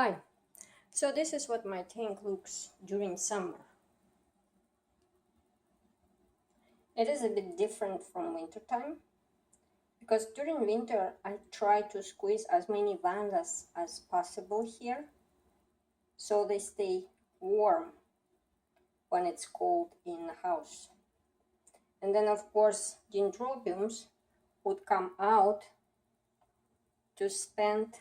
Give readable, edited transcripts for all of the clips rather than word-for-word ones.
Hi, so this is what my tank looks during summer. It is a bit different from winter time because during winter I try to squeeze as many vandas as possible here so they stay warm when it's cold in the house. And then of course dendrobiums would come out to spend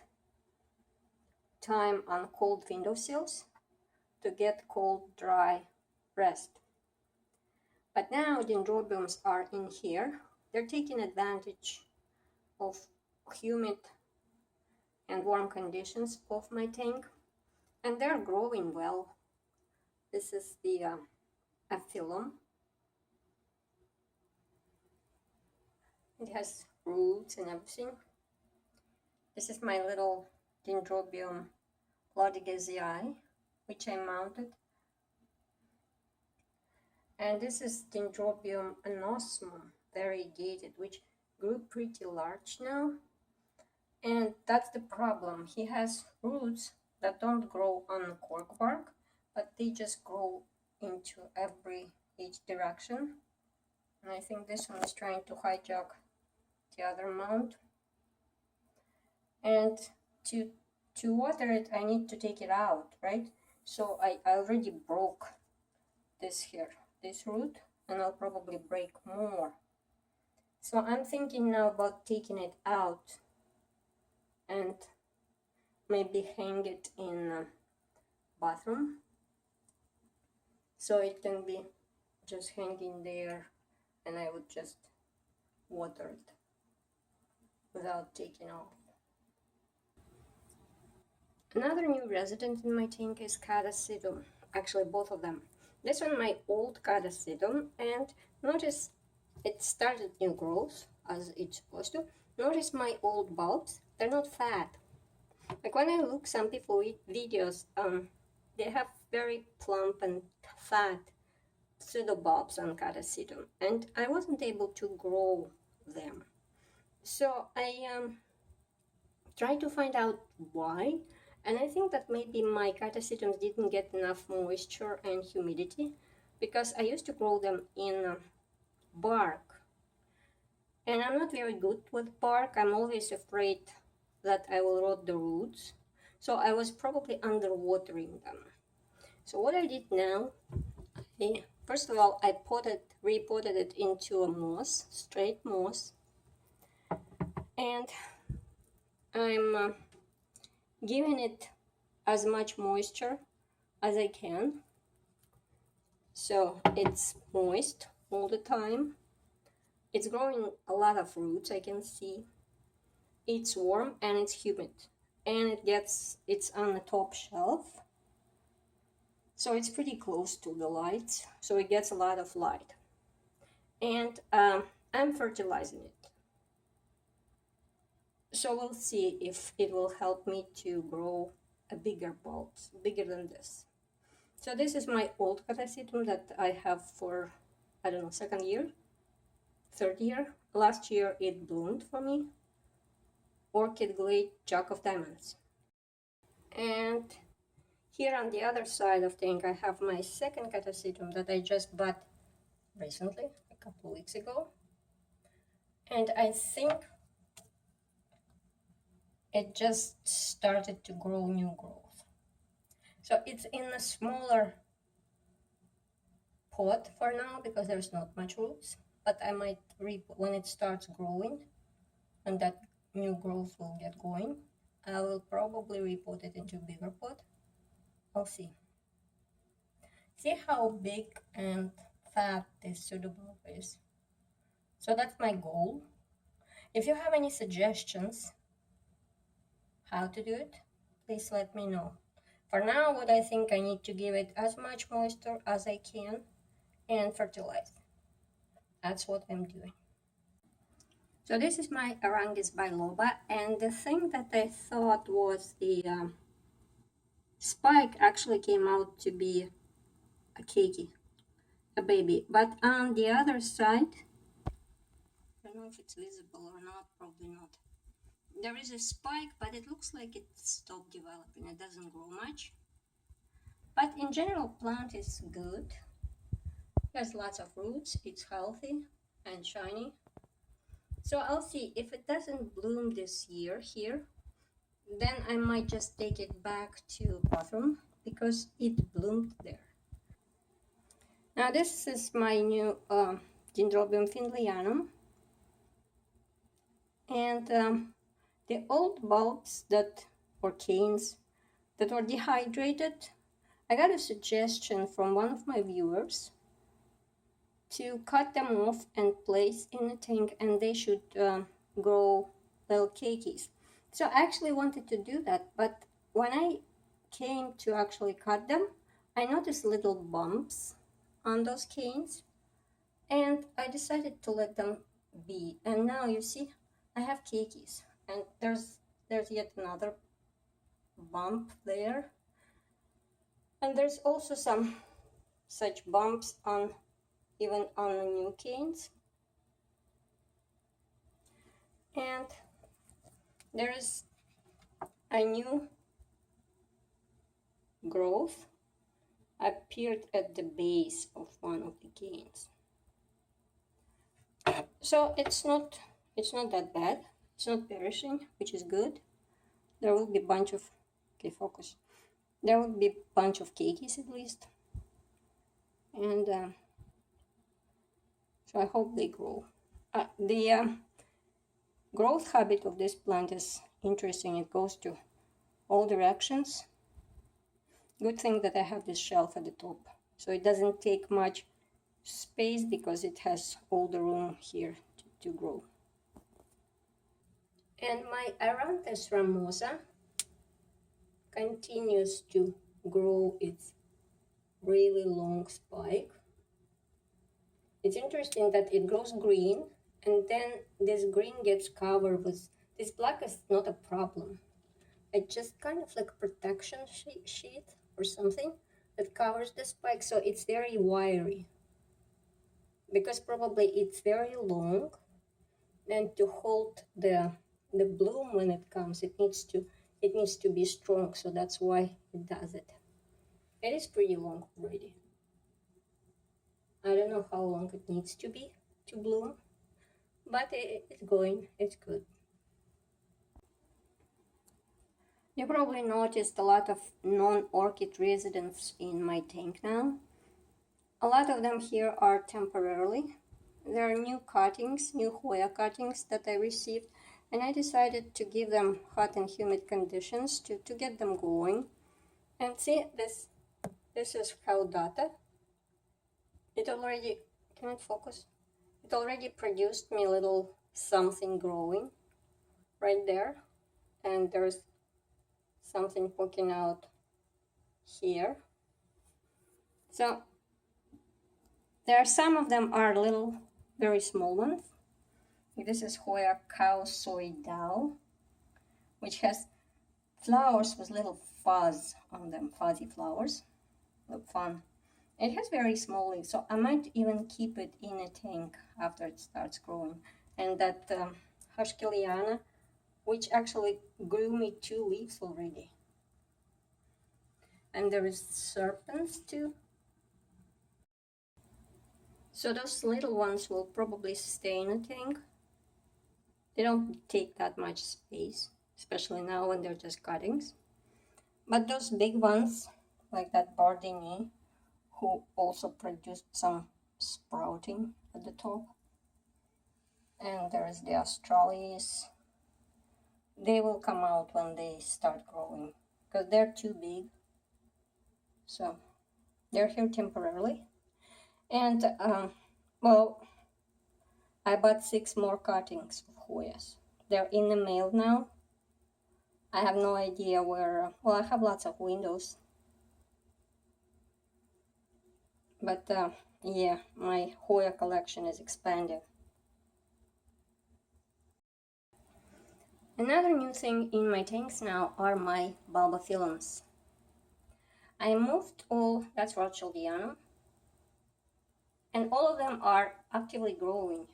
time on cold windowsills to get cold, dry rest. But now dendrobiums are in here. They're taking advantage of humid and warm conditions of my tank, and they're growing well. This is the aphyllum. It has roots and everything. This is my little dendrobium loddigezii, which I mounted. And this is dendrobium anosmum, variegated, which grew pretty large now. And that's the problem. He has roots that don't grow on cork bark, but they just grow into each direction. And I think this one is trying to hijack the other mount. And to water it, I need to take it out, right? So I already broke this root, and I'll probably break more. So I'm thinking now about taking it out and maybe hang it in a bathroom so it can be just hanging there, and I would just water it without taking off. Another new resident in my tank is Catasetum, actually both of them. This one my old Catasetum, and notice it started new growth as it's supposed to. Notice my old bulbs, they're not fat. Like when I look some people videos, they have very plump and fat pseudobulbs on Catasetum, and I wasn't able to grow them. So I tried to find out why, and I think that maybe my Catasetums didn't get enough moisture and humidity because I used to grow them in bark. And I'm not very good with bark. I'm always afraid that I will rot the roots. So I was probably underwatering them. So what I did now, first of all, I repotted it into a moss, straight moss. And I'm giving it as much moisture as I can. So it's moist all the time. It's growing a lot of roots, I can see. It's warm and it's humid, and it's on the top shelf, so it's pretty close to the light, so it gets a lot of light. And I'm fertilizing it, so we'll see if it will help me to grow a bigger bulbs, bigger than this. So this is my old Catasetum that I have for, I don't know, second year, third year. Last year it bloomed for me. Orchid Glade Jack of Diamonds. And here on the other side of the tank I have my second Catasetum that I just bought recently, a couple weeks ago. And I think it just started to grow new growth. So it's in a smaller pot for now because there's not much roots, but I might when it starts growing and that new growth will get going, I will probably repot it into a bigger pot. I'll see. See how big and fat this pseudobulb is. So that's my goal. If you have any suggestions how to do it, please let me know. For now, what I think, I need to give it as much moisture as I can and fertilize. That's what I'm doing. So this is my Arangus biloba, and the thing that I thought was the spike actually came out to be a cakey, a baby. But on the other side, I don't know if it's visible or not, probably not. there is a spike, but it looks like it stopped developing. It doesn't grow much. But in general, plant is good. It has lots of roots. It's healthy and shiny. So I'll see if it doesn't bloom this year here, then I might just take it back to bathroom because it bloomed there. Now this is my new Dendrobium findleyanum, and the old bulbs that or canes that were dehydrated, I got a suggestion from one of my viewers to cut them off and place in a tank, and they should grow little cakeys. So I actually wanted to do that, but when I came to actually cut them, I noticed little bumps on those canes, and I decided to let them be. And now you see, I have cakeys, and there's yet another bump there, and there's also some such bumps on even on the new canes, and there is a new growth appeared at the base of one of the canes. So it's not that bad. It's not perishing, which is good. There will be a bunch of focus. There will be a bunch of cakeys at least, and so I hope they grow. The growth habit of this plant is interesting. It goes to all directions. Good thing that I have this shelf at the top, so it doesn't take much space because it has all the room here to grow. And my Aranthus ramosa continues to grow its really long spike. It's interesting that it grows green, and then this green gets covered with this black is not a problem. It's just kind of like protection sheet or something that covers the spike, so it's very wiry because probably it's very long, and to hold the bloom when it comes, it needs to be strong, so that's why it does it. It is pretty long already. I don't know how long it needs to be to bloom, but it's going. It's good. You probably noticed a lot of non-orchid residents in my tank now. A lot of them here are temporarily. There are new cuttings, new Hoya cuttings that I received, and I decided to give them hot and humid conditions to get them going. And see, this is Caudata. It already, can it focus? It already produced me a little something growing right there, and there's something poking out here. So there are some of them are little, very small ones. This is Hoya cow soy dow, which has flowers with little fuzz on them, fuzzy flowers. Look fun. It has very small leaves, so I might even keep it in a tank after it starts growing. And that Haschkeliana, which actually grew me 2 leaves already. And there is serpents too. So those little ones will probably stay in a tank. They don't take that much space, especially now when they're just cuttings. But those big ones, like that Bardini, who also produced some sprouting at the top, and there is the Australis, they will come out when they start growing because they're too big. So they're here temporarily. And well, I bought 6 more cuttings of Hoyas. They're in the mail now. I have no idea where. Well, I have lots of windows, but yeah, my Hoya collection is expanding. Another new thing in my tanks now are my bulbophyllums. I moved all, that's Rothschildianum, and all of them are actively growing.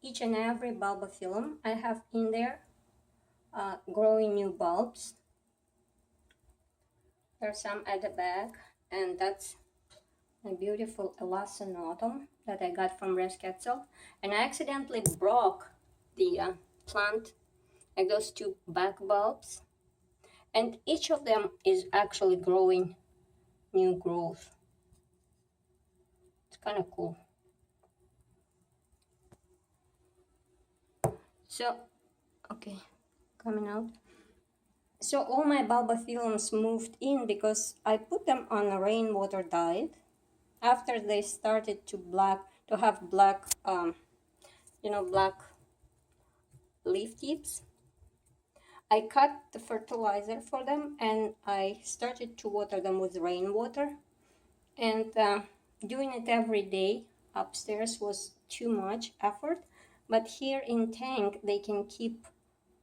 Each and every bulbophyllum I have in there growing new bulbs. There's some at the back, and that's a beautiful elasinotum that I got from Resketzel. And I accidentally broke the plant, like those two back bulbs. And each of them is actually growing new growth. It's kind of cool. So, okay, coming out. So all my bulbophyllums moved in because I put them on a rainwater diet. After they started to have black, black leaf tips, I cut the fertilizer for them and I started to water them with rainwater. And doing it every day upstairs was too much effort. But here in tank, they can keep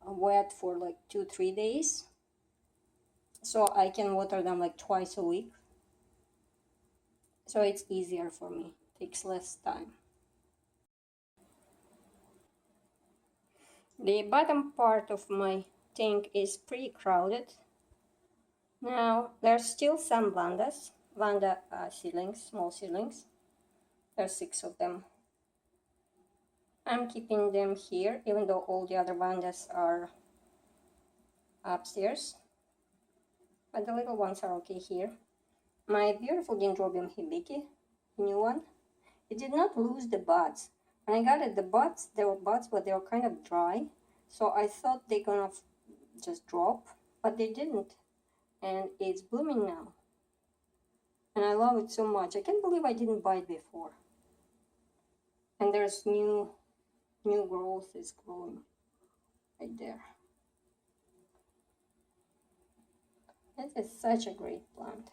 wet for like 2-3 days. So I can water them like twice a week. So it's easier for me, takes less time. The bottom part of my tank is pretty crowded. Now there's still some Vanda seedlings, small seedlings. There's 6 of them. I'm keeping them here, even though all the other Vandas are upstairs. But the little ones are okay here. My beautiful Dendrobium hibiki, new one, it did not lose the buds. When I got it, there were buds, but they were kind of dry. So I thought they're gonna just drop, but they didn't. And it's blooming now. And I love it so much. I can't believe I didn't buy it before. And there's new growth is growing right there. It is such a great plant.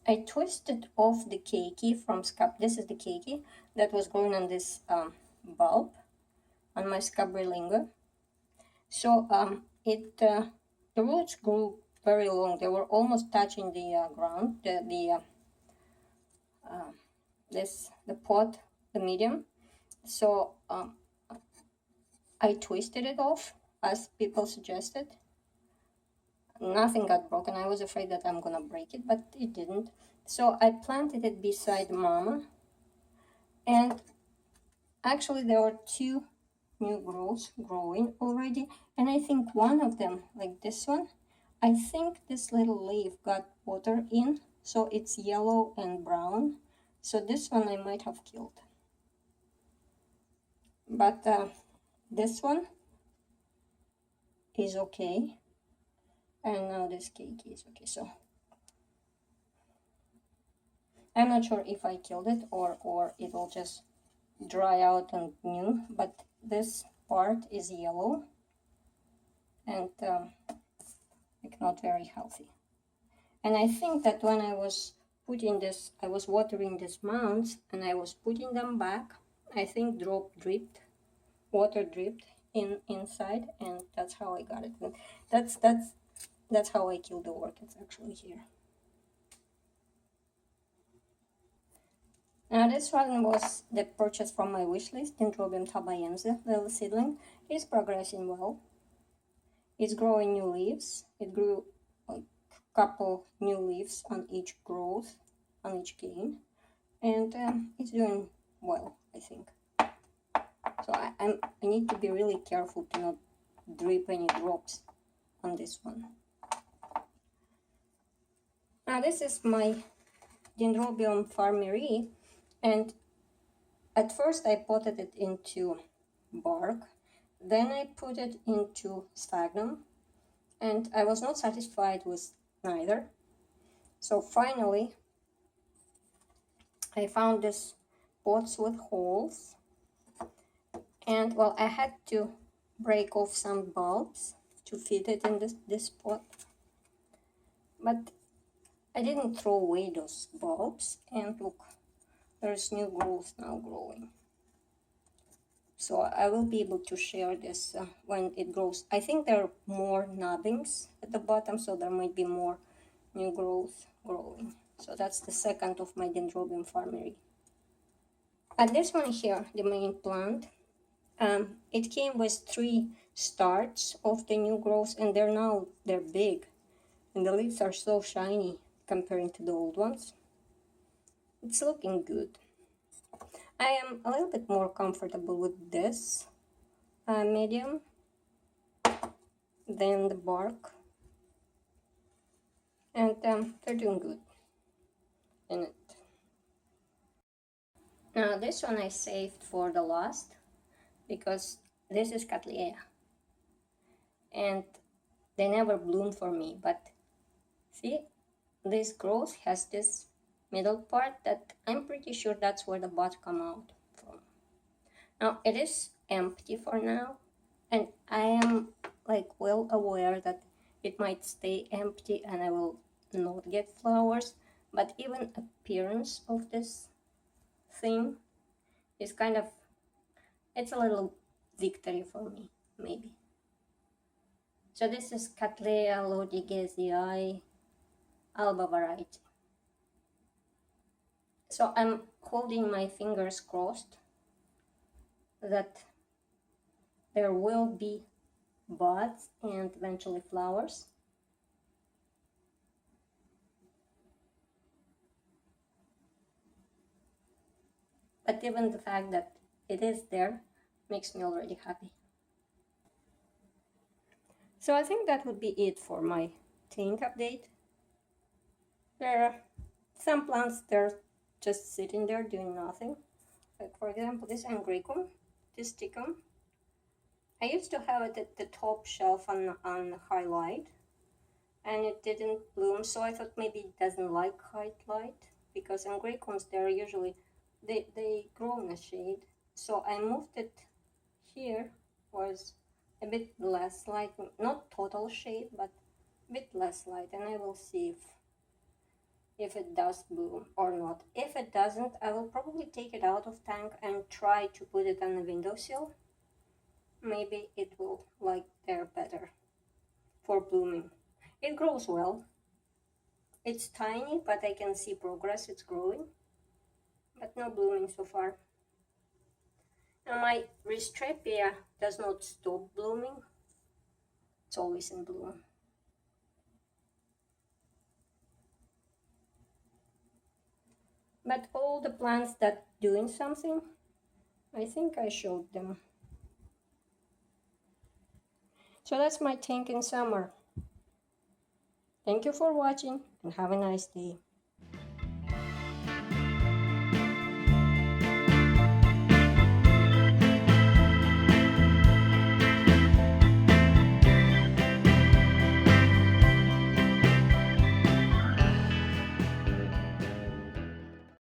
I twisted off the keiki from this is the keiki that was growing on this bulb on my scabrilinga. So the roots grew very long. They were almost touching the ground, the pot, the medium. So I twisted it off as people suggested. Nothing got broken. I was afraid that I'm gonna break it, but it didn't. So I planted it beside Mama, and actually there were 2 new growths growing already, and I think one of them, like this one, I think this little leaf got water in, so it's yellow and brown. So this one I might have killed, but this one is okay. And now this cake is okay. So I'm not sure if I killed it or it will just dry out and new, but this part is yellow and like not very healthy. And I think that when I was putting this, I was watering these mounds and I was putting them back, I think water dripped inside, and that's how I got it. That's how I killed the orchids actually here. Now this one was the purchase from my wish list, Dendrobium tabayense, little seedling. It's progressing well. It's growing new leaves. It grew like a couple new leaves on each growth, on each cane. And it's doing well, I think. So I need to be really careful to not drip any drops on this one. Now this is my Dendrobium farmeri, and at first I potted it into bark, then I put it into sphagnum, and I was not satisfied with neither. So finally I found this pots with holes, and well, I had to break off some bulbs to fit it in this pot, but I didn't throw away those bulbs, and look, there's new growth now growing. So I will be able to share this when it grows. I think there are more nubbings at the bottom, so there might be more new growth growing. So that's the second of my Dendrobium farmeri. And this one here, the main plant, It came with 3 starts of the new growths, and they're big, and the leaves are so shiny comparing to the old ones. It's looking good. I am a little bit more comfortable with this medium than the bark, and they're doing good in it. Now this one I saved for the last because this is Cattleya, and they never bloom for me, but see, this growth has this middle part that I'm pretty sure that's where the buds come out from. Now it is empty for now, and I am like well aware that it might stay empty and I will not get flowers, but even appearance of this thing is kind of, it's a little victory for me, maybe. So this is Cattleya lodigezii alba variety. So I'm holding my fingers crossed that there will be buds and eventually flowers. But even the fact that it is there makes me already happy. So I think that would be it for my tank update. There are some plants, they're just sitting there doing nothing. Like for example, this angraecum, this ticum. I used to have it at the top shelf on highlight, and it didn't bloom, so I thought maybe it doesn't like highlight, because angraecums, they're usually, they grow in a shade. So I moved it here, was a bit less light, not total shade, but a bit less light, and I will see if it does bloom or not. If it doesn't, I will probably take it out of tank and try to put it on the windowsill. Maybe it will like there better for blooming. It grows well. It's tiny, but I can see progress, it's growing, but no blooming so far. Now my Ristrepia does not stop blooming, it's always in bloom. But all the plants that doing something, I think I showed them. So that's my tank in summer. Thank you for watching and have a nice day.